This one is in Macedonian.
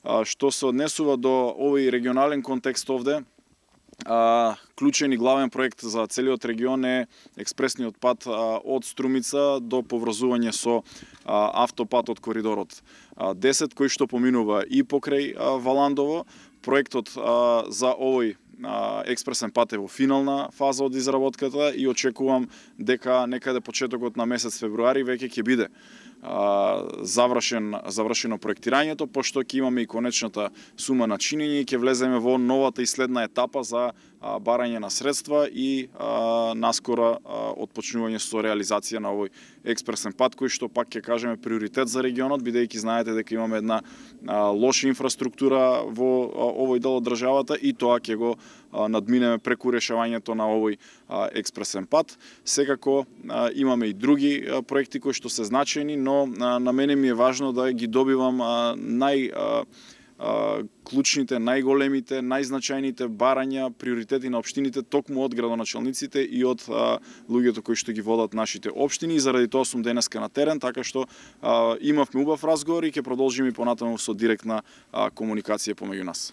Што се однесува до овој регионален контекст овде, клучен и главен проект за целиот регион е експресниот пат од Струмица до поврзување со автопатот коридорот 10, кој што поминува и покрај Валандово. Проектот за овој експресен пат е во финална фаза од изработката и очекувам дека некаде почетокот на месец февруари веќе ќе биде завршено проектирањето, пошто ќе имаме и конечната сума на чинење и ќе влеземе во новата и следна етапа за барање на средства и наскора отпочнување со реализација на овој експресен пат, кој што пак ќе кажеме приоритет за регионот, бидејќи знаете дека имаме една лоша инфраструктура во овој дел од државата и тоа ќе го надминеме преку решавањето на овој експресен пат. Секако имаме и други проекти кои што се значени, но на мене ми е важно да ги добивам клучните, најголемите, најзначајните барања, приоритети на општините токму од градоначалниците и од луѓето кои што ги водат нашите општини, и заради тоа сум денеска на терен, така што имавме убав разговор и ќе продолжиме и понатаму со директна комуникација помеѓу нас.